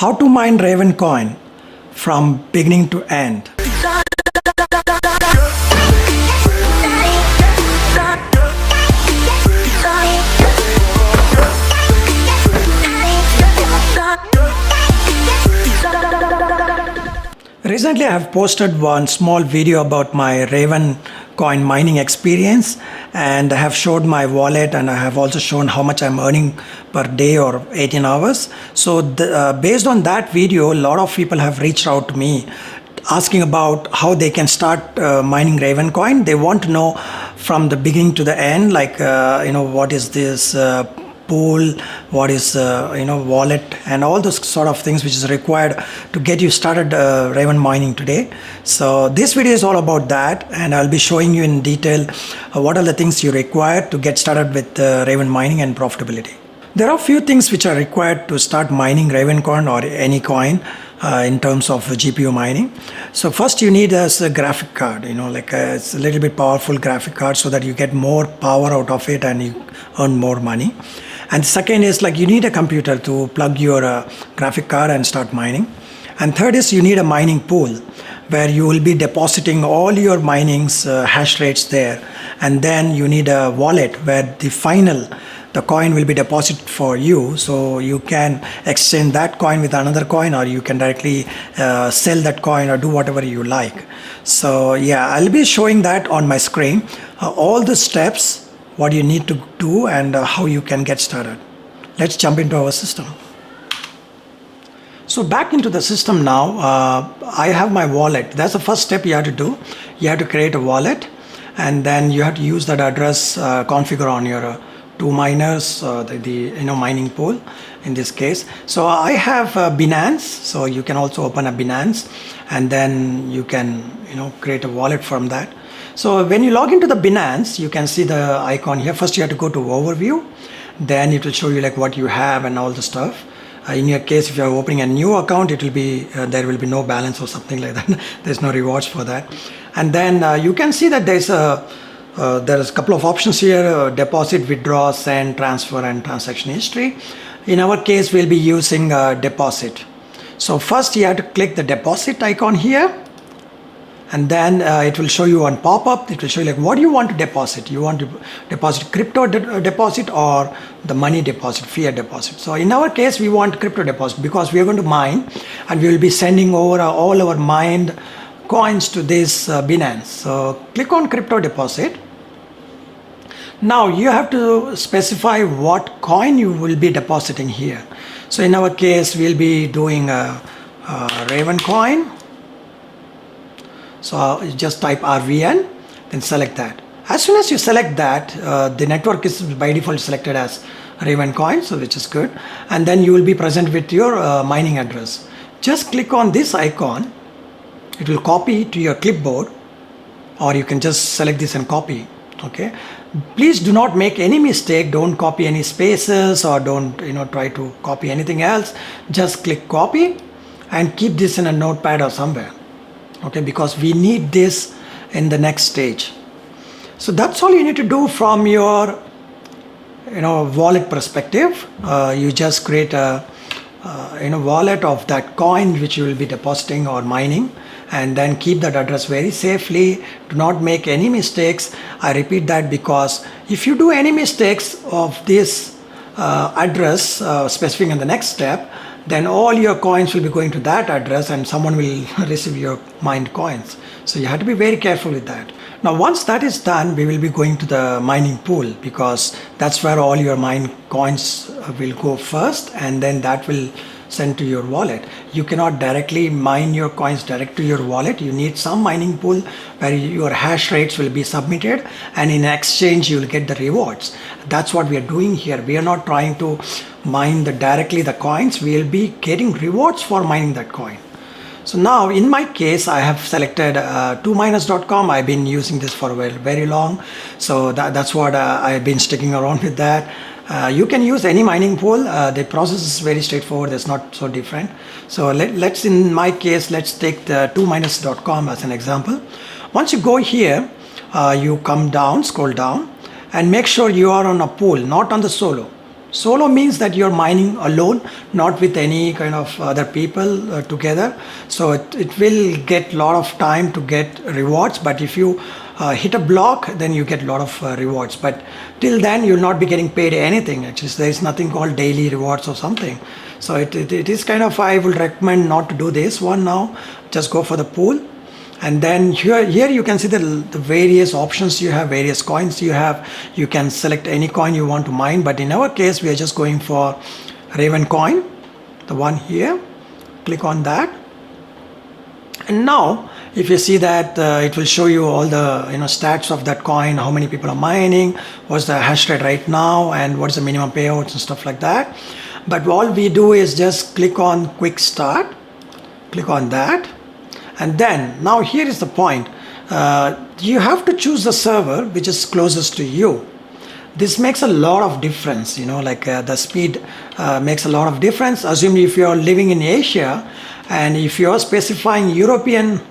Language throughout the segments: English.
How to mine ravencoin from beginning to end. Recently I have posted one small video about my ravencoin mining experience, and I have showed my wallet, and I have also shown how much I'm earning per day or 18 hours. So based on that video, a lot of people have reached out to me asking about how they can start mining ravencoin. They want to know from the beginning to the end, like what is this pool, what is wallet, and all those sort of things which is required to get you started raven mining today. So this video is all about that, and I'll be showing you in detail what are the things you require to get started with raven mining and profitability. There are a few things which are required to start mining ravencoin or any coin in terms of GPU mining. So first you need a graphic card, it's a little bit powerful graphic card so that you get more power out of it and you earn more money. And second is you need a computer to plug your graphic card and start mining. And third is you need a mining pool where you will be depositing all your mining's hash rates there. And then you need a wallet where the coin will be deposited for you, so you can exchange that coin with another coin, or you can directly sell that coin or do whatever you like. So yeah, I'll be showing that on my screen, all the steps, what you need to do, and how you can get started. Let's jump into our system. So back into the system now, I have my wallet. That's the first step you have to do. You have to create a wallet, and then you have to use that address configure on your two miners, the mining pool in this case. So I have Binance, so you can also open a Binance, and then you can create a wallet from that. So when you log into the Binance, you can see the icon here. First you have to go to overview, then it will show you what you have and all the stuff. In your case, if you are opening a new account, it will be there will be no balance or something like that. There's no rewards for that. And then you can see that there's a couple of options here: deposit, withdraw, send, transfer, and transaction history. In our case, we'll be using deposit. So first you have to click the deposit icon here, and then it will show you on pop-up. It will show you what you want to deposit. You want to deposit crypto deposit or the money deposit, fiat deposit. So in our case, we want crypto deposit because we are going to mine, and we will be sending over all our mined coins to this Binance. So click on crypto deposit. Now you have to specify what coin you will be depositing here. So in our case, we'll be doing a ravencoin. So you just type RVN, then select that. As soon as you select that, the network is by default selected as ravencoin, so which is good. And then you will be present with your mining address. Just click on this icon. It will copy to your clipboard, or you can just select this and copy. Okay. Please do not make any mistake. Don't copy any spaces, or don't try to copy anything else. Just click copy and keep this in a notepad or somewhere. Okay, because we need this in the next stage. So that's all you need to do from your wallet perspective. You just create a wallet of that coin which you will be depositing or mining, and then keep that address very safely. Do not make any mistakes. I repeat that because if you do any mistakes of this address specifying in the next step, then all your coins will be going to that address, and someone will receive your mined coins. So you have to be very careful with that. Now once that is done, we will be going to the mining pool, because that's where all your mined coins will go first, and then that will send to your wallet. You cannot directly mine your coins direct to your wallet. You need some mining pool where your hash rates will be submitted, and in exchange you will get the rewards. That's what we are doing here. We are not trying to mine directly the coins. We will be getting rewards for mining that coin. So now in my case, I have selected 2miners.com. I've been using this for very long, so that's what I've been sticking around with that. You can use any mining pool. The process is very straightforward. It's not so different. So let's in my case, let's take the 2miners.com as an example. Once you go here, you come down, scroll down, and make sure you are on a pool, not on the solo. Solo means that you're mining alone, not with any kind of other people together. So it will get a lot of time to get rewards. But if you hit a block, then you get a lot of rewards. But till then, you'll not be getting paid anything. Actually, there is nothing called daily rewards or something. So it is kind of, I would recommend not to do this one now. Just go for the pool. And then here you can see the various options you have, various coins you have. You can select any coin you want to mine, but in our case, we are just going for ravencoin, the one here. Click on that. And now, if you see that, it will show you all the stats of that coin, how many people are mining, what's the hash rate right now, and what's the minimum payouts and stuff like that. But all we do is just click on quick start, click on that. And then now here is the point. You have to choose the server which is closest to you. This makes a lot of difference, the speed makes a lot of difference. Assume if you're living in Asia and if you're specifying European,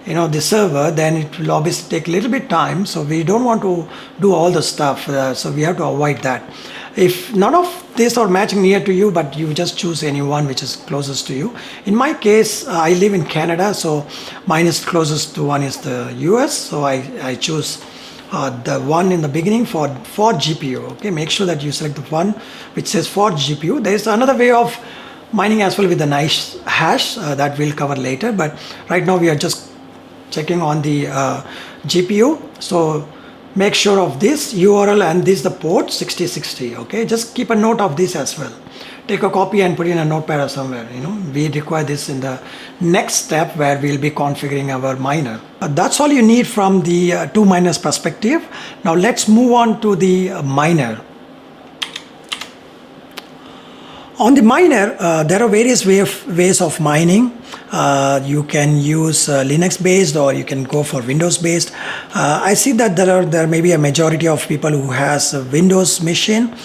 the server, then it will obviously take a little bit time. So we don't want to do all the stuff. So we have to avoid that. If none of these are matching near to you, but you just choose any one which is closest to you. In my case, I live in Canada, so mine is closest to one is the US. So I choose the one in the beginning for GPU. Okay, make sure that you select the one which says for GPU. There is another way of mining as well with the nice hash that we'll cover later. But right now we are just checking on the GPU. So make sure of this URL and this the port 6060. Okay, just keep a note of this as well. Take a copy and put in a notepad or somewhere. We require this in the next step where we'll be configuring our miner. That's all you need from the two miners perspective. Now let's move on to the miner. On the miner, there are various ways of mining. You can use Linux based or you can go for Windows based. I see that there may be a majority of people who has a Windows machine.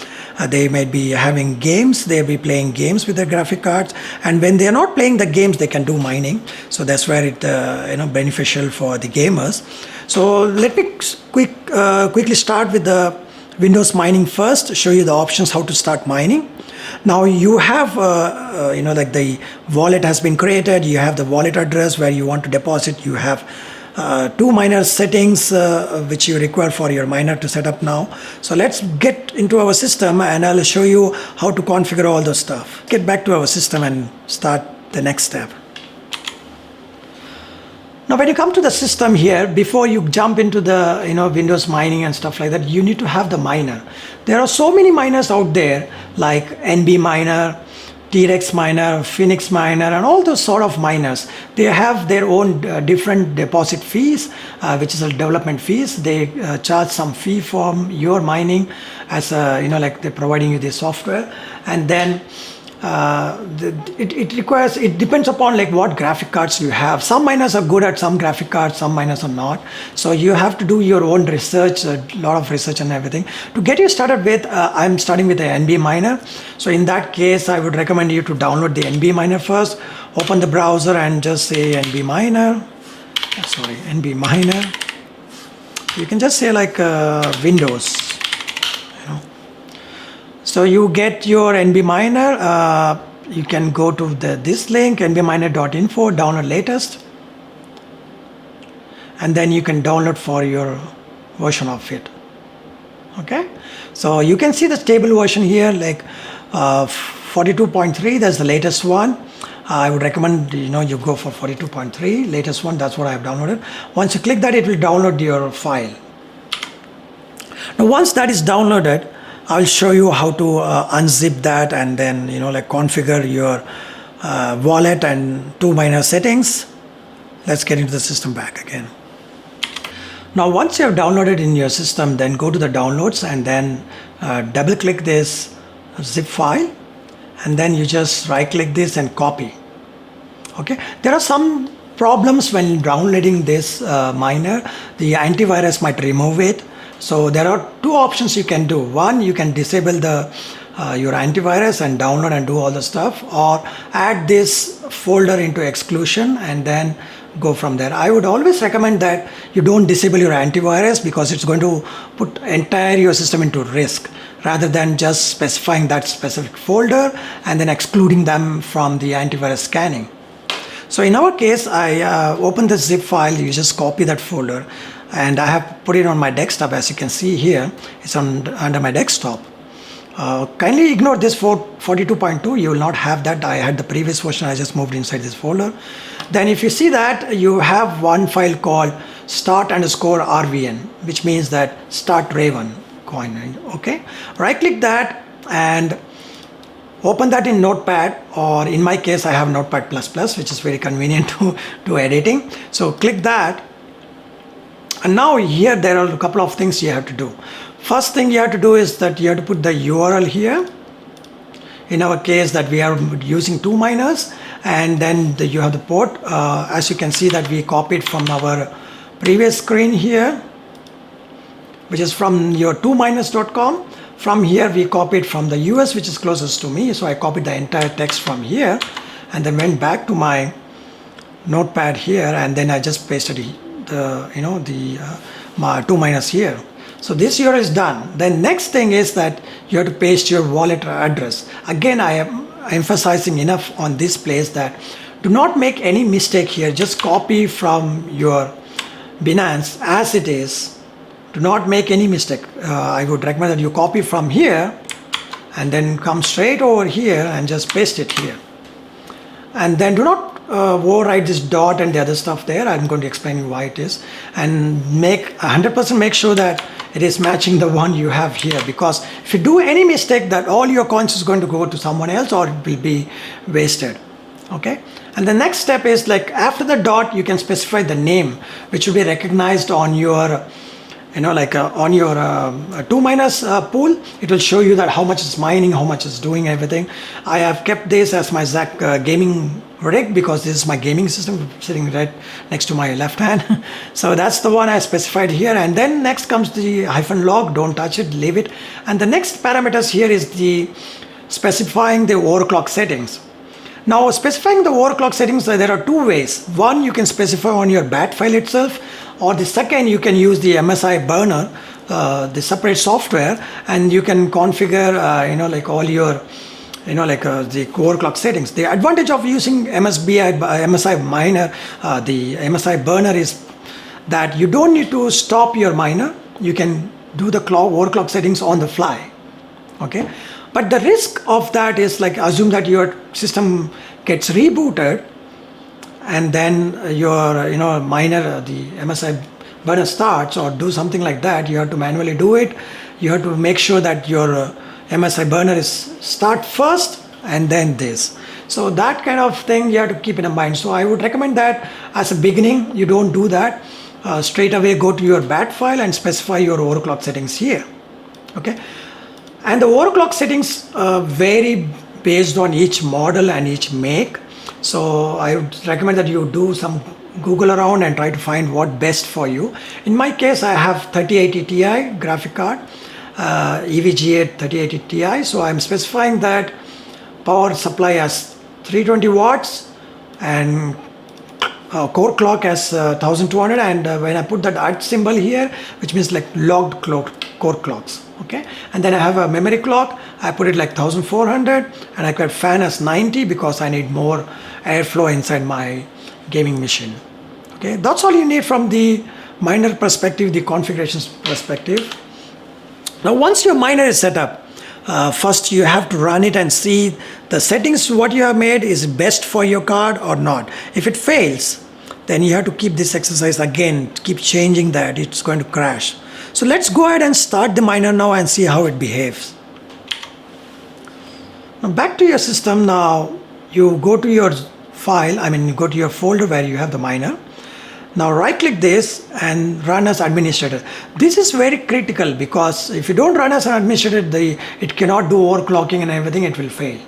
They might be having games, they'll be playing games with their graphic cards, and when they are not playing the games, they can do mining. So that's where it beneficial for the gamers. So let me quickly start with the Windows mining first, show you the options how to start mining. Now you have like the wallet has been created, you have the wallet address where you want to deposit, you have two miner settings which you require for your miner to set up now. So let's get into our system and I'll show you how to configure all the stuff. Get back to our system and start the next step. Now when you come to the system here, before you jump into the Windows mining and stuff like that, you need to have the miner. There are so many miners out there like NB miner, T-Rex miner, Phoenix miner, and all those sort of miners. They have their own different deposit fees, which is a development fees. They charge some fee for your mining as like they're providing you the software, and then it depends upon like what graphic cards you have. Some miners are good at some graphic cards, some miners are not. So you have to do your own research, a lot of research and everything. To get you started with, I'm starting with the NB miner. So in that case, I would recommend you to download the NB miner first. Open the browser and just say NB miner. Sorry, NB miner. You can just say like Windows. So you get your NB miner, you can go to this link, nbminer.info, download latest, and then you can download for your version of it. Okay, so you can see the stable version here, like 42.3, that's the latest one. I would recommend you go for 42.3, latest one, that's what I have downloaded. Once you click that, it will download your file. Now once that is downloaded, I'll show you how to unzip that and then like configure your wallet and two miner settings. Let's get into the system back again. Now once you have downloaded in your system, then go to the downloads and then double click this zip file, and then you just right click this and copy. Okay, there are some problems when downloading this miner. The antivirus might remove it. So there are two options you can do. One, you can disable the your antivirus and download and do all the stuff, or add this folder into exclusion and then go from there. I would always recommend that you don't disable your antivirus because it's going to put entire your system into risk. rather than just specifying that specific folder and then excluding them from the antivirus scanning. So in our case, I open this zip file, you just copy that folder, and I have put it on my desktop. As you can see here, it's under my desktop. Kindly ignore this 42.2, you will not have that. I had the previous version, I just moved inside this folder. Then if you see that, you have one file called start_RVN, which means that start Raven coin. Okay, right click that and open that in Notepad, or in my case I have Notepad++, which is very convenient to editing. So click that, and now here there are a couple of things you have to do. First thing you have to do is that you have to put the URL here. In our case that we are using 2 miners, and then you have the port. As you can see that we copied from our previous screen here, which is from your 2miners.com. From here we copied from the US, which is closest to me, so I copied the entire text from here and then went back to my Notepad here, and then I just pasted my 2 miners here. So this here is done. Then next thing is that you have to paste your wallet address. Again, I am emphasizing enough on this place that do not make any mistake here. Just copy from your Binance as it is. Do not make any mistake. I would recommend that you copy from here and then come straight over here and just paste it here. And then do not overwrite this dot and the other stuff there. I'm going to explain you why it is, and make 100% make sure that it is matching the one you have here, because if you do any mistake, that all your coins is going to go to someone else or it will be wasted. Okay, and the next step is, like, after the dot you can specify the name which will be recognized on your on your 2 miners pool. It will show you that how much is mining, how much is doing everything. I have kept this as my Zack gaming rig because this is my gaming system sitting right next to my left hand. So that's the one I specified here. And then next comes the -log. Don't touch it, leave it. And the next parameters here is the specifying the overclock settings. Now, specifying the overclock settings, there are two ways. One, you can specify on your BAT file itself, or the second, you can use the MSI burner, the separate software, and you can configure all your the overclock settings. The advantage of using MSI miner, the MSI burner, is that you don't need to stop your miner. You can do the overclock settings on the fly. Okay, but the risk of that is, like, assume that your system gets rebooted and then your miner, the MSI burner starts, or do something like that. You have to manually do it. You have to make sure that your MSI burner is start first and then this. So that kind of thing you have to keep in mind. So I would recommend that as a beginning, you don't do that. Straight away go to your BAT file and specify your overclock settings here. Okay, and the overclock settings vary based on each model and each make. So I would recommend that you do some Google around and try to find what best for you. In my case, I have 3080 Ti graphic card, EVGA 3080 Ti. So I'm specifying that power supply as 320 watts and core clock as 1200, and when I put that at symbol here, which means like logged core clocks. Okay, and then I have a memory clock. I put it like 1400, and I got fan as 90 because I need more airflow inside my gaming machine. Okay, that's all you need from the miner perspective, the configurations perspective. Now, once your miner is set up, first you have to run it and see the settings what you have made is best for your card or not. If it fails, then you have to keep this exercise again, keep changing that. It's going to crash. So let's go ahead and start the miner now and see how it behaves. Now back to your system. Now you go to your file, you go to your folder where you have the miner. Now right click this and run as administrator. This is very critical because if you don't run as an administrator, it cannot do overclocking and everything, it will fail.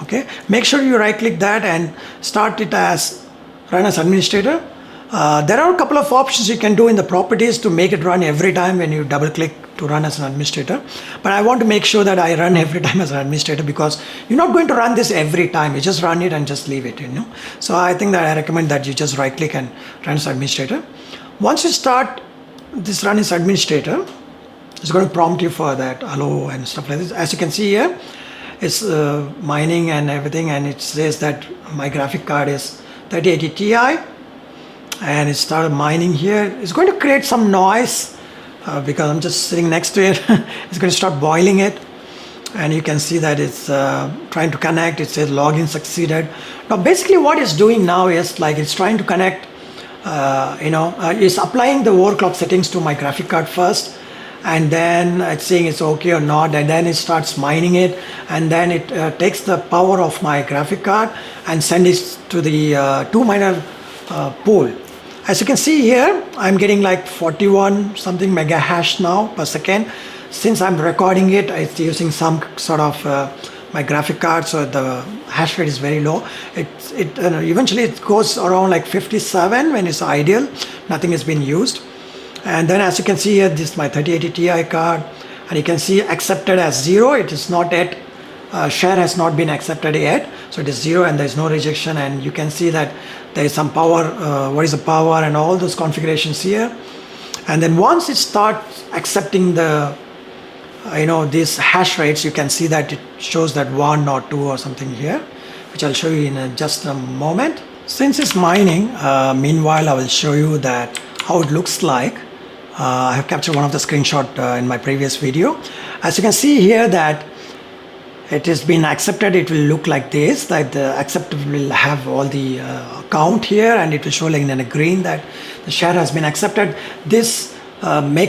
Okay, make sure you right click that and start it as run as administrator. There are a couple of options you can do in the properties to make it run every time when you double click to run as an administrator. But I want to make sure that I run every time as an administrator because you're not going to run this every time. You just run it and just leave it, So I think that I recommend that you just right click and run as administrator. Once you start this run as administrator, It's going to prompt you for that hello and stuff like this. As you can see here, it's mining and everything, and it says that my graphic card is 3080 Ti, and it started mining here. It's going to create some noise because I'm just sitting next to it. It's going to start boiling it, and you can see that it's trying to connect. It says login succeeded. Now basically what it's doing now is like it's trying to connect, it's applying the overclock settings to my graphic card first, and then it's saying it's okay or not, and then it starts mining it, and then it takes the power of my graphic card and sends it to the 2 miner pool. As you can see here, I'm getting like 41 something mega hash now per second. Since I'm recording it, it's using some sort of my graphic card, so the hash rate is very low. Eventually it goes around like 57 when it's ideal. Nothing has been used. And then as you can see here, this is my 3080 Ti card, and you can see accepted as 0. It is not yet, share has not been accepted yet, so it is 0 and there is no rejection. And you can see that there is some power, what is the power and all those configurations here. And then once it starts accepting the these hash rates, you can see that it shows that 1 or 2 or something here, which I'll show you in just a moment. Since it's mining, meanwhile I will show you that how it looks like. I have captured one of the screenshot in my previous video. As you can see here that it has been accepted, it will look like this, that the accepted will have all the count here, and it will show like in a green that the share has been accepted. This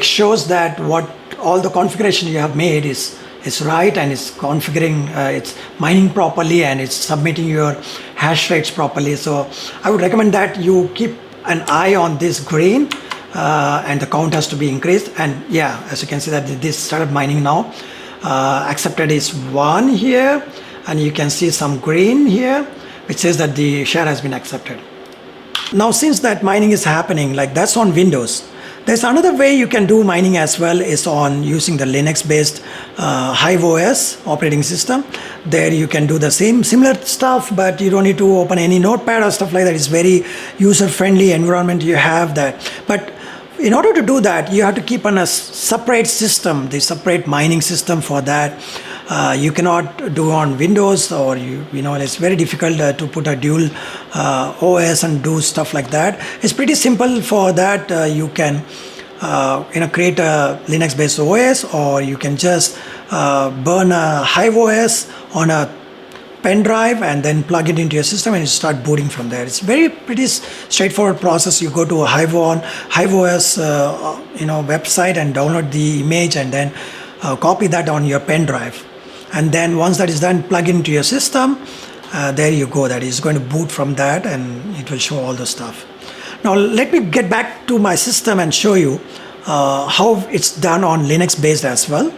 shows that what all the configuration you have made is right, and it's configuring, it's mining properly, and it's submitting your hash rates properly. So I would recommend that you keep an eye on this green, and the count has to be increased. And yeah, as you can see that this started mining now. Accepted is 1 here, and you can see some green here which says that the share has been accepted. Now since that mining is happening, like that's on Windows, there's another way you can do mining as well, is on using the Linux based Hive OS operating system. There you can do the similar stuff, but you don't need to open any notepad or stuff like that. It's very user friendly environment you have that. But in order to do that, you have to keep on a separate system, the separate mining system for that. You cannot do on Windows, or it's very difficult to put a dual OS and do stuff like that. It's pretty simple for that. You can create a Linux based OS, or you can just burn a Hive OS on a pen drive and then plug it into your system and you start booting from there. It's pretty straightforward process. You go to a Hive OS website and download the image, and then copy that on your pen drive, and then once that is done, plug into your system. There you go, that is going to boot from that, and it will show all the stuff. Now let me get back to my system and show you how it's done on Linux based as well.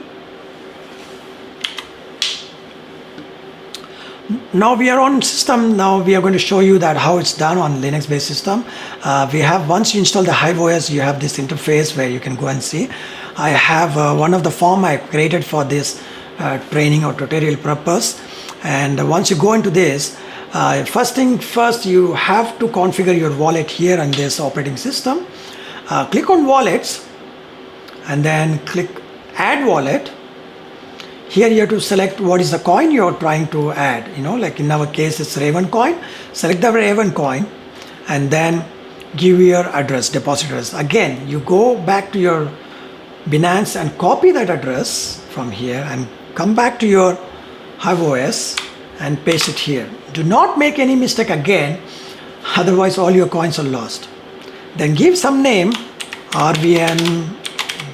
Now we are on system. Now we are going to show you that how it's done on Linux based system. Once you install the Hive OS, you have this interface where you can go and see. I have one of the form I created for this training or tutorial purpose. And once you go into this, first thing first, you have to configure your wallet here on this operating system. Click on wallets and then click add wallet. Here you have to select what is the coin you're trying to add. Like in our case it's ravencoin. Select the ravencoin and then give your address, deposit address. Again, you go back to your Binance and copy that address from here and come back to your Hive OS and paste it here. Do not make any mistake again, otherwise all your coins are lost. Then give some name, RVN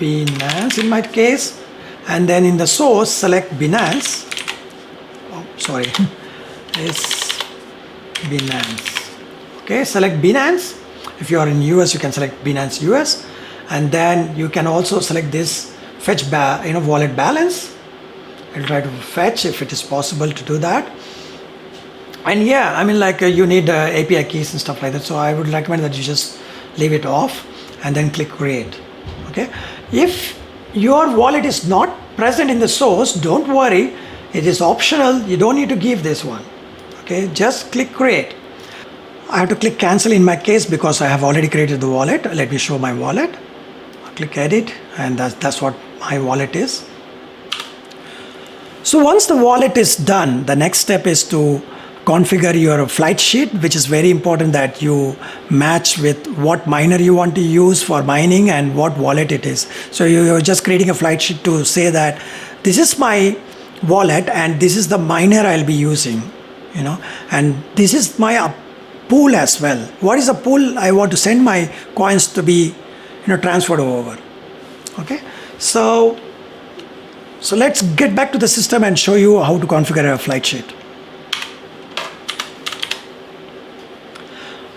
Binance in my case. And then in the source, select Binance. It's Binance. Okay, select Binance. If you are in US, you can select Binance US. And then you can also select this fetch wallet balance. I'll try to fetch if it is possible to do that. And yeah, you need API keys and stuff like that. So I would recommend that you just leave it off and then click create. Okay. If your wallet is not present in the source, don't worry, it is optional. You don't need to give this one. Okay, just click create. I have to click cancel in my case because I have already created the wallet. Let me show my wallet. I'll click edit, and that's what my wallet is. So once the wallet is done, the next step is to configure your flight sheet, which is very important that you match with what miner you want to use for mining and what wallet it is. So you're just creating a flight sheet to say that this is my wallet and this is the miner I'll be using, and this is my pool as well. What is a pool? I want to send my coins to be transferred over. Okay, so let's get back to the system and show you how to configure a flight sheet.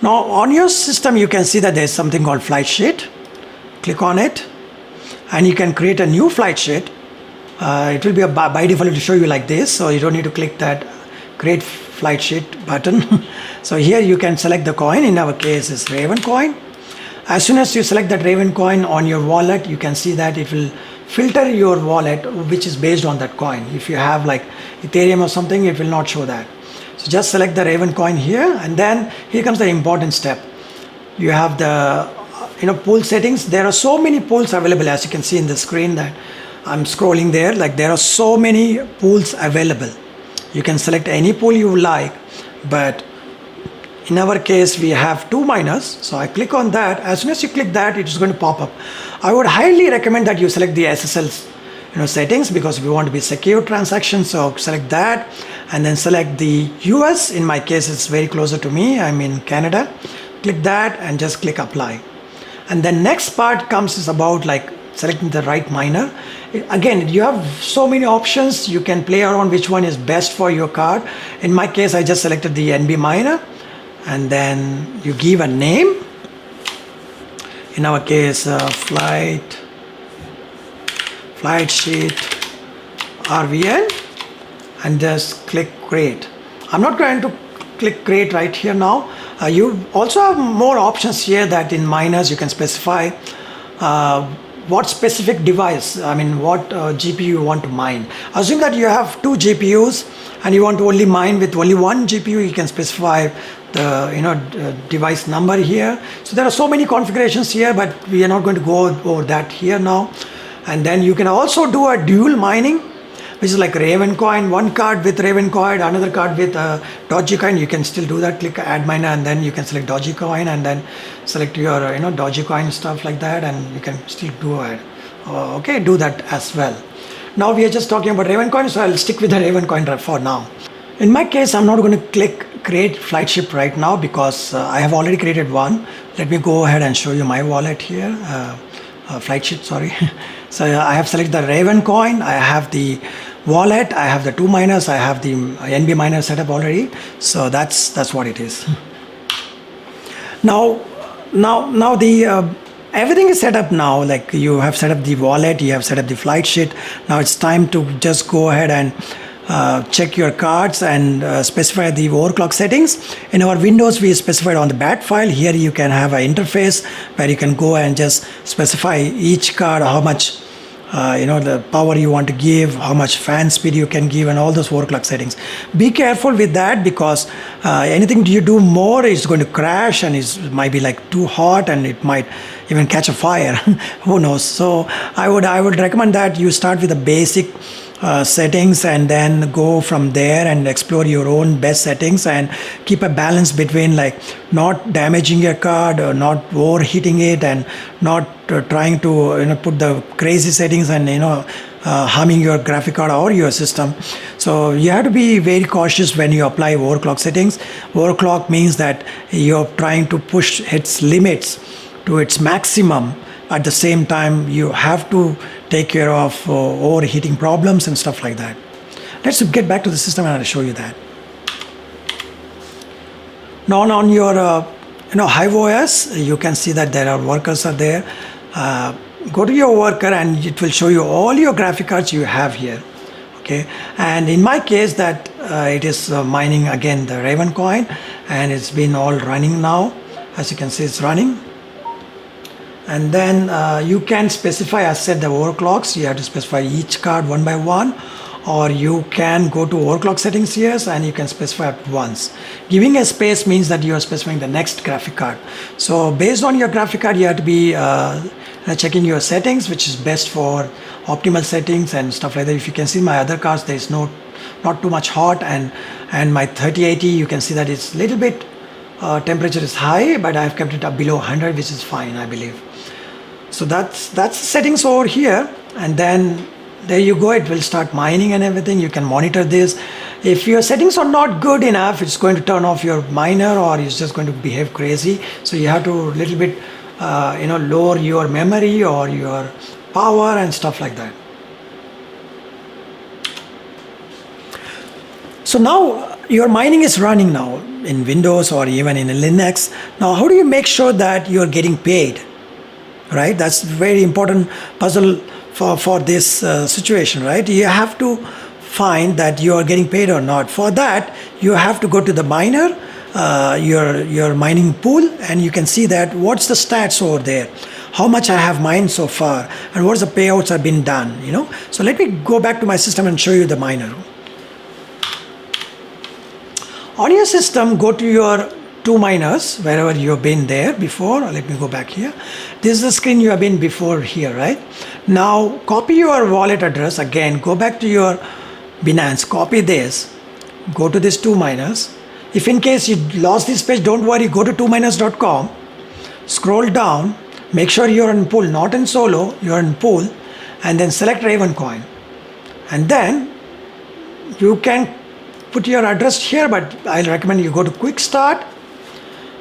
Now on your system you can see that there's something called flight sheet. Click on it and you can create a new flight sheet. It will be by default to show you like this, so you don't need to click that create flight sheet button. So here you can select the coin. In our case is ravencoin. As soon as you select that ravencoin on your wallet, you can see that it will filter your wallet which is based on that coin. If you have like Ethereum or something, it will not show that. So just select the ravencoin here, and then here comes the important step. You have the pool settings. There are so many pools available, as you can see in the screen that I'm scrolling there. Like there are so many pools available. You can select any pool you like, but in our case we have 2 miners. So I click on that. As soon as you click that, it is going to pop up. I would highly recommend that you select the SSL settings, because we want to be secure transactions. So select that and then select the US. In my case it's very closer to me, I'm in Canada. Click that and just click apply. And then next part comes is about like selecting the right miner. Again, you have so many options. You can play around which one is best for your card. In my case I just selected the NB miner, and then you give a name. In our case flight sheet RVN, and just click create. I'm not going to click create right here now. You also have more options here that in miners you can specify what specific device, what GPU you want to mine. Assume that you have 2 GPUs and you want to only mine with only 1 GPU, you can specify the device number here. So there are so many configurations here, but we are not going to go over that here now. And then you can also do a dual mining, which is like ravencoin, one card with ravencoin, another card with Dogecoin. You can still do that. Click add miner, and then you can select Dogecoin, and then select your Dogecoin stuff like that, and you can still do it. Okay, do that as well. Now we are just talking about ravencoin, so I'll stick with the ravencoin for now. In my case, I'm not going to click create flight sheet right now because I have already created one. Let me go ahead and show you my wallet here. Flight sheet, sorry. So I have selected the ravencoin, I have the wallet, I have the 2 miners, I have the NB miner set up already. So that's what it is. Now the everything is set up now. Like you have set up the wallet, you have set up the flight sheet. Now it's time to just go ahead and check your cards and specify the overclock settings. In our Windows, we specified on the bat file. Here you can have an interface where you can go and just specify each card, how much the power you want to give, how much fan speed you can give, and all those overclock settings. Be careful with that, because anything you do more is going to crash, and it might be like too hot, and it might even catch a fire. Who knows? So I would recommend that you start with the basic settings and then go from there and explore your own best settings, and keep a balance between like not damaging your card or not overheating it, and not trying to put the crazy settings and harming your graphic card or your system. So you have to be very cautious when you apply overclock settings. Overclock means that you're trying to push its limits to its maximum. At the same time, you have to take care of overheating problems and stuff like that. Let's get back to the system and I'll show you that. Now on your Hive OS, you can see that there are workers are there. Go to your worker and it will show you all your graphic cards you have here. Okay, and in my case that it is mining again the ravencoin, and it's been all running now. As you can see, it's running. And then you can specify, as said, the overclocks. You have to specify each card one by one, or you can go to overclock settings here and you can specify up once. Giving a space means that you are specifying the next graphic card. So based on your graphic card, you have to be checking your settings, which is best for optimal settings and stuff like that. If you can see my other cards, there is not too much hot, and my 3080, you can see that it's little bit temperature is high, but I've kept it up below 100, which is fine, I believe. So that's the settings over here, and then there you go, it will start mining and everything. You can monitor this. If your settings are not good enough, it's going to turn off your miner, or it's just going to behave crazy. So you have to little bit lower your memory or your power and stuff like that. So now your mining is running now in Windows or even in Linux. Now how do you make sure that you're getting paid? Right, that's very important puzzle for this situation, right? You have to find that you are getting paid or not. For that, you have to go to the miner, your mining pool, and you can see that what's the stats over there, how much I have mined so far, and what's the payouts have been done. So let me go back to my system and show you the miner. On your system, go to your two miners wherever you have been there before. Let me go back here. This is the screen you have been before here, right? Now copy your wallet address again, go back to your Binance, copy this, go to these two miners. If in case you lost this page, don't worry, go to twominers.com, scroll down, make sure you're in pool, not in solo, you're in pool, and then select ravencoin, and then you can put your address here, but I'll recommend you go to quick start.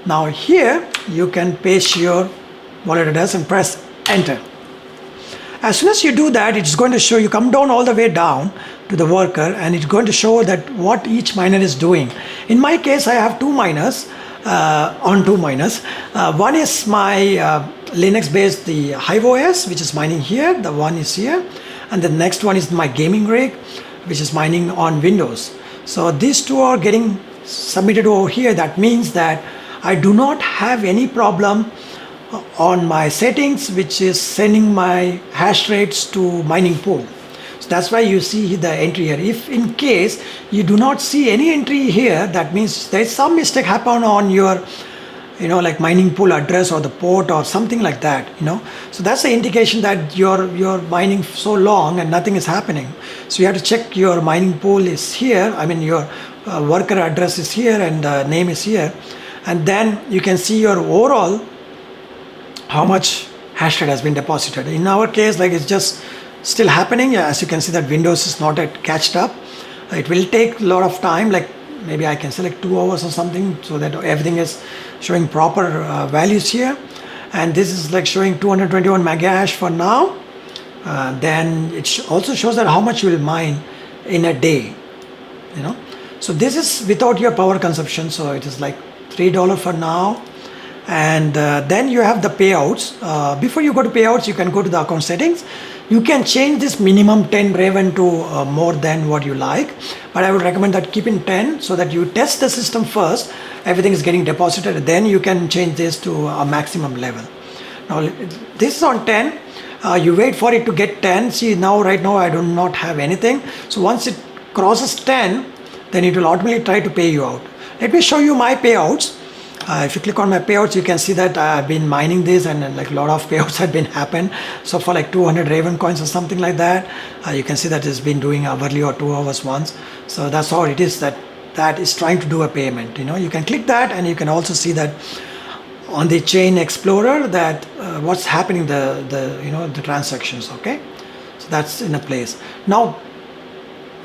Now here you can paste your wallet address and press enter. As soon as you do that, it's going to show you, come down all the way down to the worker, and it's going to show that what each miner is doing. In my case, I have two miners on two miners. One is my Linux based, the Hive OS, which is mining here. The one is here, and the next one is my gaming rig, which is mining on Windows. So these two are getting submitted over here. That means that I do not have any problem on my settings, which is sending my hash rates to mining pool. So that's why you see the entry here. If in case you do not see any entry here, that means there is some mistake happen on your like mining pool address or the port or something like that. So that's the indication that you're mining so long and nothing is happening. So you have to check your mining pool is here, I mean your worker address is here and the name is here, and then you can see your overall how much hash rate has been deposited. In our case, like, it's just still happening. As you can see that Windows is not yet catched up. It will take a lot of time, like maybe I can select 2 hours or something, so that everything is showing proper values here. And this is like showing 221 mega hash for now. Then it also shows that how much you will mine in a day. So this is without your power consumption, so it is like $3 for now. And then you have the payouts. Before you go to payouts, you can go to the account settings. You can change this minimum 10 Raven to more than what you like, but I would recommend that keep in 10 so that you test the system first, everything is getting deposited, then you can change this to a maximum level. Now this is on 10, you wait for it to get 10. See, right now I do not have anything. So once it crosses 10, then it will automatically try to pay you out. Let me show you my payouts. If you click on my payouts, you can see that I've been mining this, and like a lot of payouts have been happen. So for like 200 Raven coins or something like that, you can see that it's been doing hourly or 2 hours once. So that's how it is, that is trying to do a payment. You can click that, and you can also see that on the chain explorer that what's happening, the transactions. Okay, so that's in a place. Now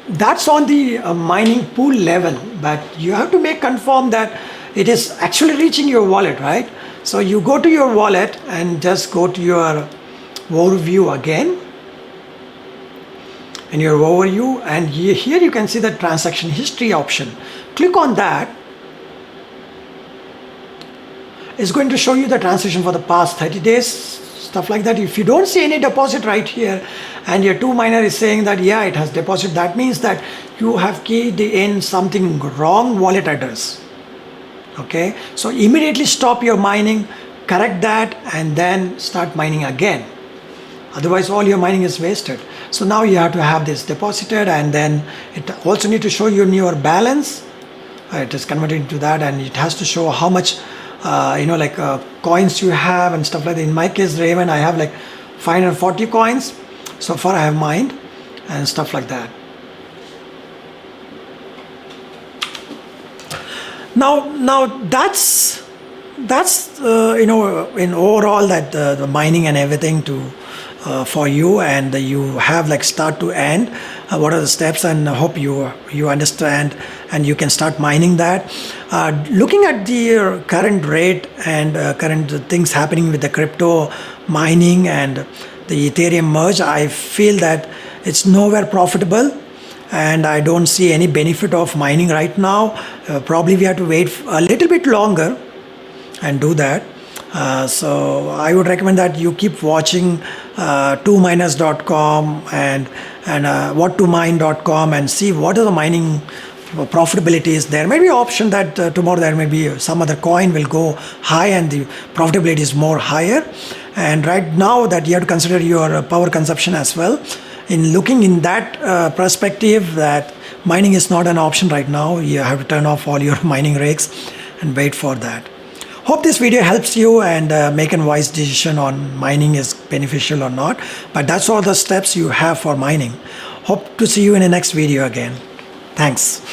that's on the mining pool level, but you have to confirm that it is actually reaching your wallet, right? So you go to your wallet and just go to your overview again, and your overview, and here you can see the transaction history option. Click on that. It's going to show you the transaction for the past 30 days, stuff like that. If you don't see any deposit right here, and your two miner is saying that yeah, it has deposit, that means that you have keyed in something wrong wallet address. Okay, so immediately stop your mining, correct that, and then start mining again. Otherwise all your mining is wasted. So now you have to have this deposited, and then it also need to show you in your balance. It is converted into that, and it has to show how much coins you have and stuff like that. In my case, Raven, I have like 540 coins so far I have mined and stuff like that. Now that's in overall that the mining and everything to for you, and you have like start to end what are the steps, and I hope you understand and you can start mining that. Looking at the current rate and current things happening with the crypto mining and the Ethereum merge, I feel that it's nowhere profitable, and I don't see any benefit of mining right now. Probably we have to wait a little bit longer and do that. So I would recommend that you keep watching 2miners.com and what2mine.com and see what are the mining profitability. There may be an option that tomorrow there may be some other coin will go high and the profitability is more higher. And right now that you have to consider your power consumption as well. In looking in that perspective, that mining is not an option right now. You have to turn off all your mining rigs and wait for that. Hope this video helps you and make a wise decision on mining is beneficial or not. But that's all the steps you have for mining. Hope to see you in the next video again. Thanks.